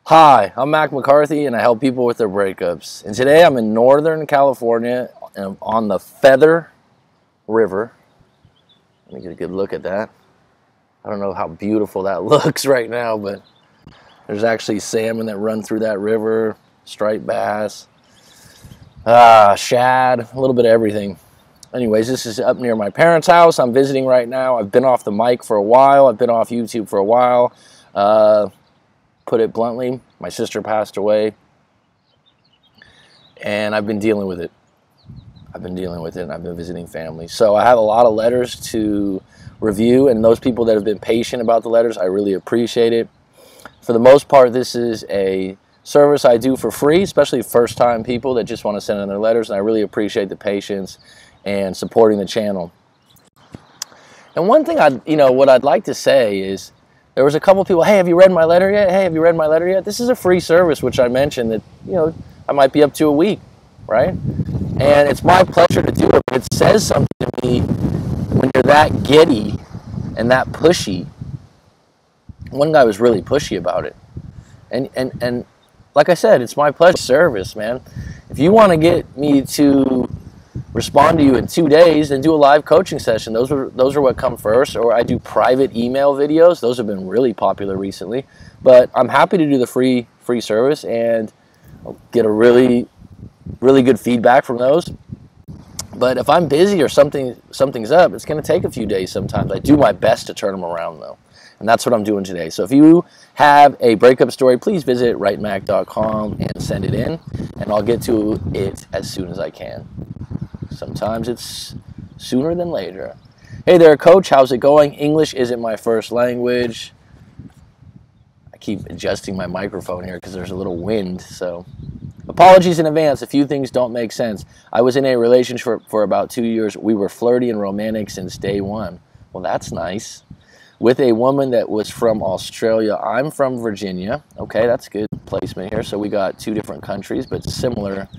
Hi, I'm Mac McCarthy and I help people with their breakups. And today I'm in Northern California on the Feather River. Let me get a good look at that. I don't know how beautiful that looks right now, but there's actually salmon that run through that river, striped bass, shad, a little bit of everything. Anyways, this is up near my parents' house. I'm visiting right now. I've been off the mic for a while. I've been off YouTube for a while. Put it bluntly, my sister passed away, and I've been dealing with it. I've been visiting family. So I have a lot of letters to review, and those people that have been patient about the letters, I really appreciate it. For the most part, this is a service I do for free, especially first-time people that just want to send in their letters, and I really appreciate the patience and supporting the channel. And one thing what I'd like to say is, there was a couple people, hey, have you read my letter yet? Hey, have you read my letter yet? This is a free service, which I mentioned that, I might be up to a week, right? And it's my pleasure to do it, but it says something to me when you're that giddy and that pushy. One guy was really pushy about it. And like I said, it's my pleasure service, man. If you want to get me to respond to you in 2 days and do a live coaching session, those are what come first. Or I do private email videos. Those have been really popular recently, but I'm happy to do the free service and I'll get a really good feedback from those. But if I'm busy or something's up, it's going to take a few days sometimes. I do my best to turn them around though, and that's what I'm doing today. So if you have a breakup story, please visit writemac.com and send it in, and I'll get to it as soon as I can. Sometimes it's sooner than later. Hey there, coach. How's it going? English isn't my first language. I keep adjusting my microphone here because there's a little wind. So apologies in advance. A few things don't make sense. I was in a relationship for about 2 years. We were flirty and romantic since day one. Well, that's nice. With a woman that was from Australia. I'm from Virginia. Okay, that's good placement here. So we got two different countries, but similar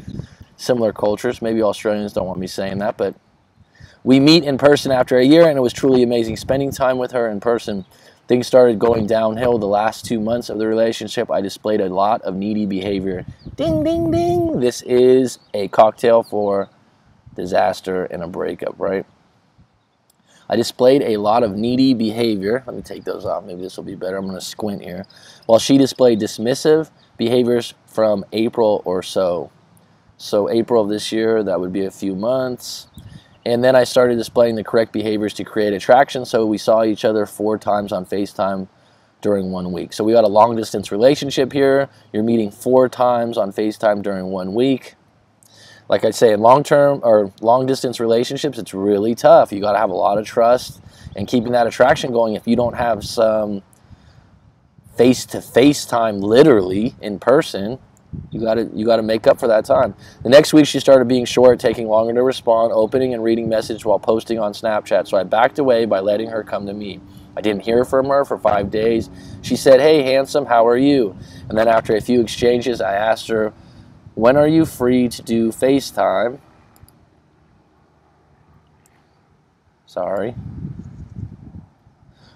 cultures. Maybe Australians don't want me saying that, but we meet in person after a year, and it was truly amazing spending time with her in person. Things started going downhill the last 2 months of the relationship. I displayed a lot of needy behavior. Ding, ding, ding. This is a cocktail for disaster and a breakup, right? I displayed a lot of needy behavior. Let me take those off. Maybe this will be better. I'm going to squint here. While she displayed dismissive behaviors from April or so. So April of this year, that would be a few months. And then I started displaying the correct behaviors to create attraction. So we saw each other 4 times on FaceTime during 1 week. So we got a long distance relationship here. You're meeting 4 times on FaceTime during 1 week. Like I say, in long-term or long-distance relationships, it's really tough. You got to have a lot of trust and keeping that attraction going. If you don't have some face-to-face time, literally in person, you got to make up for that time. The next week, she started being short, taking longer to respond, opening and reading messages while posting on Snapchat. So I backed away by letting her come to me. I didn't hear from her for 5 days. She said, "Hey, handsome, how are you?" And then after a few exchanges, I asked her, "When are you free to do FaceTime?" Sorry.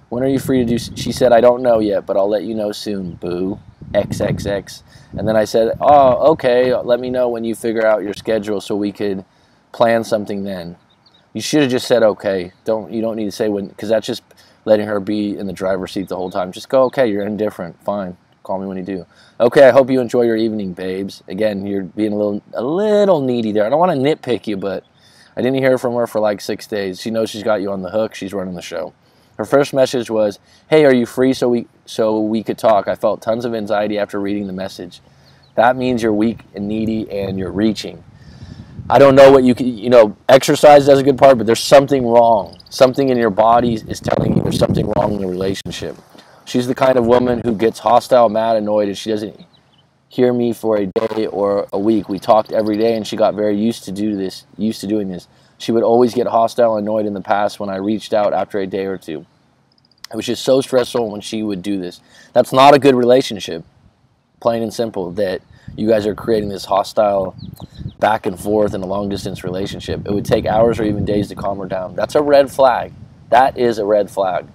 "When are you free to do?" She said, "I don't know yet, but I'll let you know soon, boo. XXX. And then I said, "Oh, okay, let me know when you figure out your schedule so we could plan something then." You should have just said okay. You don't need to say when, because that's just letting her be in the driver's seat the whole time. Just go, "Okay, you're indifferent. Fine. Call me when you do." "Okay, I hope you enjoy your evening, babes." Again, you're being a little needy there. I don't want to nitpick you, but I didn't hear from her for like 6 days. She knows she's got you on the hook. She's running the show. Her first message was, "Hey, are you free so we could talk?" I felt tons of anxiety after reading the message. That means you're weak and needy and you're reaching. I don't know what exercise does a good part, but there's something wrong. Something in your body is telling you there's something wrong in the relationship. She's the kind of woman who gets hostile, mad, annoyed, and she doesn't hear me for a day or a week. We talked every day, and she got very used to doing this. She would always get hostile and annoyed in the past when I reached out after a day or two. It was just so stressful when she would do this. That's not a good relationship, plain and simple, that you guys are creating this hostile back and forth in a long-distance relationship. It would take hours or even days to calm her down. That's a red flag. That is a red flag.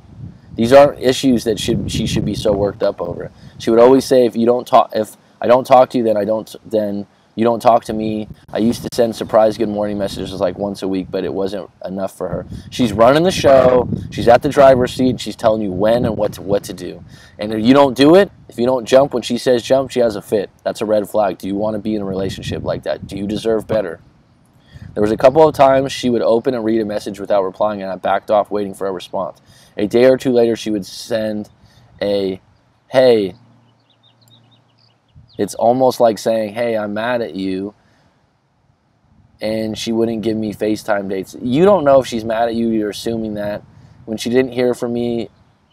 These aren't issues that she should be so worked up over. She would always say, if I don't talk to you, then you don't talk to me. I used to send surprise good morning messages like once a week, but it wasn't enough for her. She's running the show. She's at the driver's seat. And she's telling you when and what to do. And if you don't do it, if you don't jump when she says jump, she has a fit. That's a red flag. Do you want to be in a relationship like that? Do you deserve better? There was a couple of times she would open and read a message without replying, and I backed off waiting for a response. A day or two later, she would send a, hey, it's almost like saying, hey, I'm mad at you, and she wouldn't give me FaceTime dates. You don't know if she's mad at you. You're assuming that. When she didn't hear from me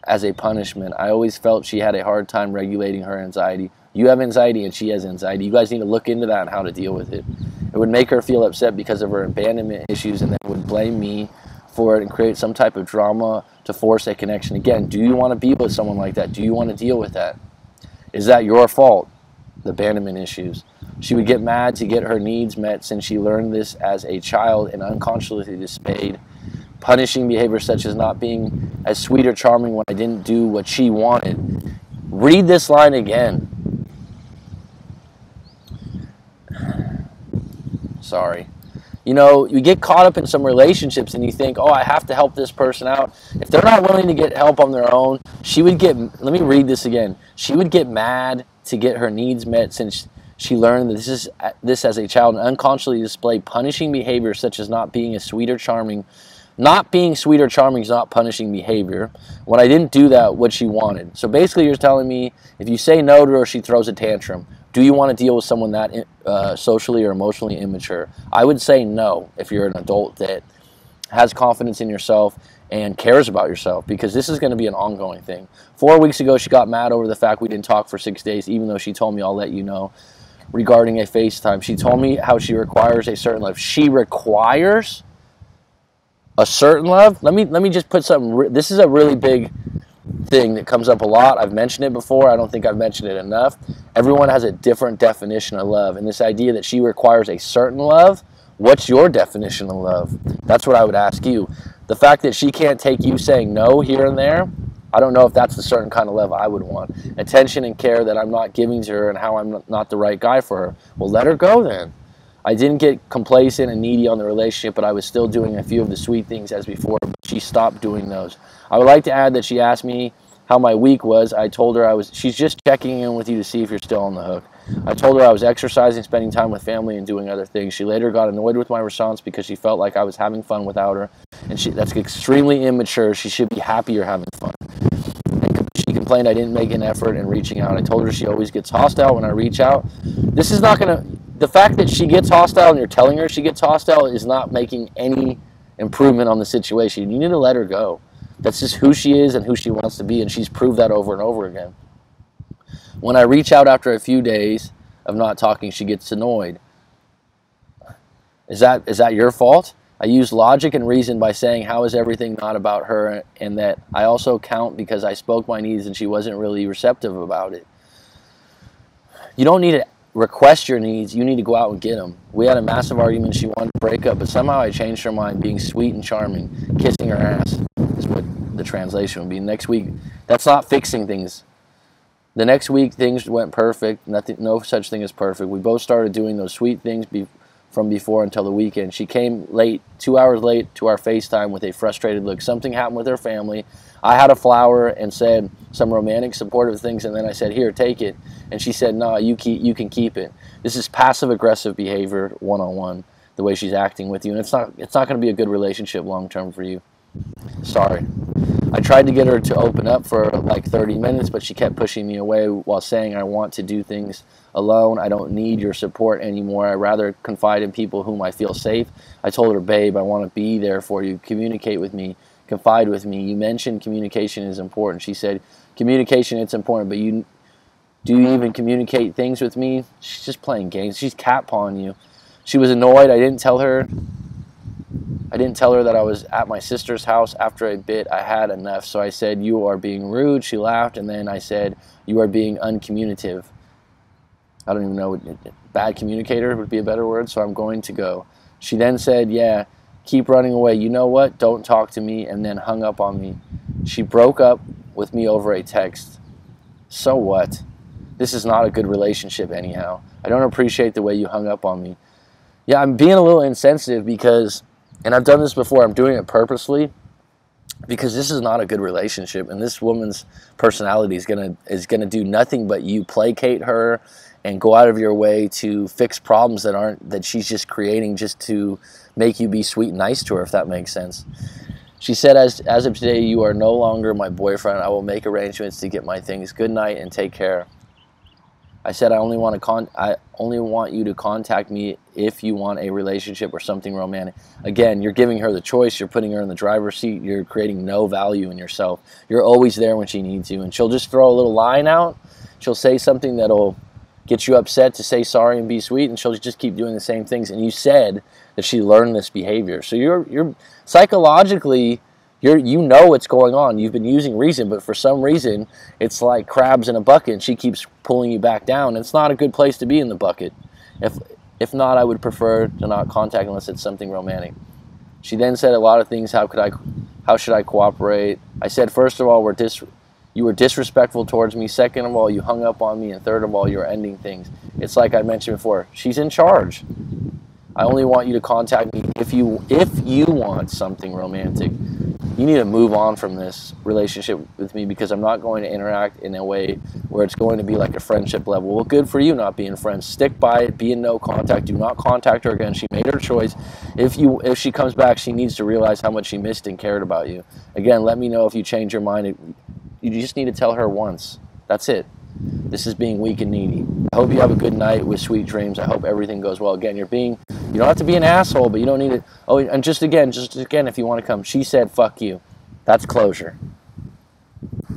as a punishment, I always felt she had a hard time regulating her anxiety. You have anxiety and she has anxiety. You guys need to look into that and how to deal with it. It would make her feel upset because of her abandonment issues, and then would blame me for it and create some type of drama to force a connection. Again, do you want to be with someone like that? Do you want to deal with that? Is that your fault? The abandonment issues. She would get mad to get her needs met since she learned this as a child and unconsciously displayed punishing behavior such as not being as sweet or charming when I didn't do what she wanted. Read this line again. Sorry. You know, you get caught up in some relationships and you think, oh, I have to help this person out. If they're not willing to get help on their own, she would get, let me read this again. She would get mad to get her needs met since she learned that this as a child and unconsciously displayed punishing behavior such as not being as sweet or charming. Not being sweet or charming is not punishing behavior. When I didn't do that, what she wanted. So basically you're telling me if you say no to her, she throws a tantrum. Do you want to deal with someone that socially or emotionally immature? I would say no if you're an adult that has confidence in yourself and cares about yourself, because this is going to be an ongoing thing. 4 weeks ago, she got mad over the fact we didn't talk for 6 days, even though she told me, I'll let you know, regarding a FaceTime. She told me how she requires a certain love. She requires a certain love? Let me just put something. This is a really big thing that comes up a lot. I've mentioned it before. I don't think I've mentioned it enough. Everyone has a different definition of love, and this idea that she requires a certain love, what's your definition of love? That's what I would ask you. The fact that she can't take you saying no here and there, I don't know if that's the certain kind of love I would want. Attention and care that I'm not giving to her and how I'm not the right guy for her. Well, let her go then. I didn't get complacent and needy on the relationship, but I was still doing a few of the sweet things as before, but she stopped doing those. I would like to add that she asked me how my week was. I told her she's just checking in with you to see if you're still on the hook. I told her I was exercising, spending time with family, and doing other things. She later got annoyed with my response because she felt like I was having fun without her, and that's extremely immature. She should be happy you're having fun. And she complained I didn't make an effort in reaching out. I told her she always gets hostile when I reach out. This is not going to... The fact that she gets hostile and you're telling her she gets hostile is not making any improvement on the situation. You need to let her go. That's just who she is and who she wants to be, and she's proved that over and over again. When I reach out after a few days of not talking, she gets annoyed. Is that your fault? I use logic and reason by saying how is everything not about her, and that I also count because I spoke my needs and she wasn't really receptive about it. You don't need to request your needs, you need to go out and get them. We had a massive argument. She wanted to break up, but somehow I changed her mind, being sweet and charming. Kissing her ass is what the translation would be. Next week, that's not fixing things. The next week, things went perfect. No such thing as perfect. We both started doing those sweet things from before until the weekend. She came late, 2 hours late to our FaceTime with a frustrated look. Something happened with her family. I had a flower and said some romantic, supportive things, and then I said, here, take it. And she said, no, you can keep it. This is passive-aggressive behavior, one-on-one, the way she's acting with you. And it's not going to be a good relationship long-term for you. Sorry. I tried to get her to open up for like 30 minutes, but she kept pushing me away while saying, I want to do things alone. I don't need your support anymore. I rather confide in people whom I feel safe. I told her, babe, I want to be there for you. Communicate with me. Confide with me. You mentioned communication is important. She said, communication, it's important, but do you even communicate things with me? She's just playing games. She's cat-pawing you. She was annoyed. I didn't tell her that I was at my sister's house. After a bit, I had enough. So I said, you are being rude. She laughed, and then I said, you are being uncommunicative. I don't even know. Bad communicator would be a better word, so I'm going to go. She then said, yeah, keep running away. You know what? Don't talk to me, and then hung up on me. She broke up with me over a text. So what? This is not a good relationship anyhow. I don't appreciate the way you hung up on me. Yeah, I'm being a little insensitive because, and I've done this before, I'm doing it purposely, because this is not a good relationship, and this woman's personality is gonna do nothing but you placate her and go out of your way to fix problems that she's just creating just to make you be sweet and nice to her, if that makes sense. She said, as of today, you are no longer my boyfriend. I will make arrangements to get my things. Good night and take care. I said, I only want you to contact me if you want a relationship or something romantic. Again, you're giving her the choice. You're putting her in the driver's seat. You're creating no value in yourself. You're always there when she needs you. And she'll just throw a little line out. She'll say something that'll get you upset to say sorry and be sweet, and she'll just keep doing the same things. And you said that she learned this behavior. So you're psychologically, you know what's going on. You've been using reason, but for some reason, it's like crabs in a bucket, and she keeps pulling you back down. It's not a good place to be in the bucket. If not, I would prefer to not contact unless it's something romantic. She then said a lot of things. How should I cooperate? I said, first of all, you were disrespectful towards me. Second of all, you hung up on me. And third of all, you're ending things. It's like I mentioned before. She's in charge. I only want you to contact me if you want something romantic. You need to move on from this relationship with me, because I'm not going to interact in a way where it's going to be like a friendship level. Well, good for you not being friends. Stick by it. Be in no contact. Do not contact her again. She made her choice. If she comes back, she needs to realize how much she missed and cared about you. Again, let me know if you change your mind. You just need to tell her once. That's it. This is being weak and needy. I hope you have a good night with sweet dreams. I hope everything goes well. Again, you don't have to be an asshole, but you don't need it. Oh, and just again, if you want to come. She said, fuck you. That's closure.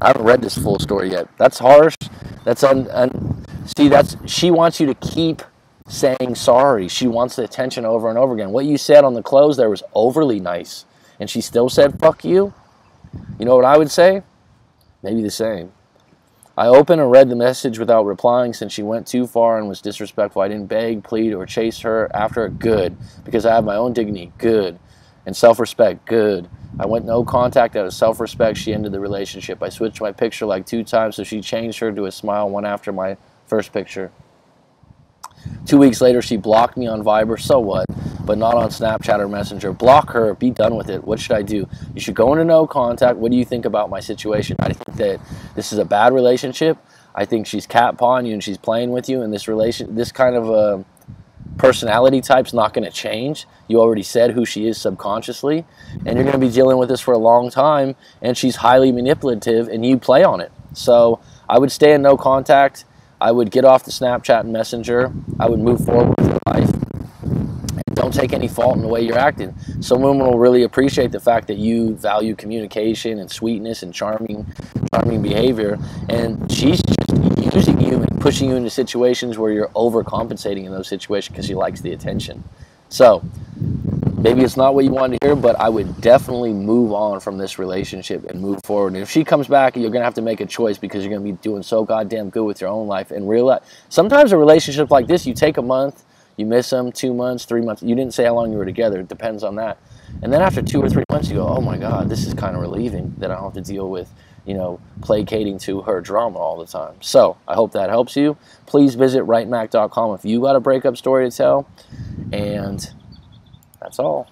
I haven't read this full story yet. That's harsh. That's she wants you to keep saying sorry. She wants the attention over and over again. What you said on the close there was overly nice, and she still said, fuck you. You know what I would say? Maybe the same. I opened and read the message without replying since she went too far and was disrespectful. I didn't beg, plead, or chase her after her. Good. Because I have my own dignity. Good. And self-respect. Good. I went no contact out of self-respect. She ended the relationship. I switched my picture like 2 times, so she changed her to a smile one after my first picture. 2 weeks later, she blocked me on Viber. So what? But not on Snapchat or Messenger. Block her. Be done with it. What should I do? You should go into no contact. What do you think about my situation? I think that this is a bad relationship. I think she's catpawing you and she's playing with you. And this kind of personality type's not going to change. You already said who she is subconsciously. And you're going to be dealing with this for a long time. And she's highly manipulative and you play on it. So I would stay in no contact. I would get off the Snapchat and Messenger. I would move forward with your life. Don't take any fault in the way you're acting. Some women will really appreciate the fact that you value communication and sweetness and charming behavior, and she's just using you and pushing you into situations where you're overcompensating in those situations because she likes the attention. So maybe it's not what you want to hear, but I would definitely move on from this relationship and move forward. And if she comes back, you're going to have to make a choice, because you're going to be doing so goddamn good with your own life and realize sometimes a relationship like this, you take a month, you miss them, 2 months, 3 months. You didn't say how long you were together. It depends on that. And then after 2 or 3 months, you go, oh my God, this is kind of relieving that I don't have to deal with, placating to her drama all the time. So I hope that helps you. Please visit writemac.com if you got a breakup story to tell. And that's all.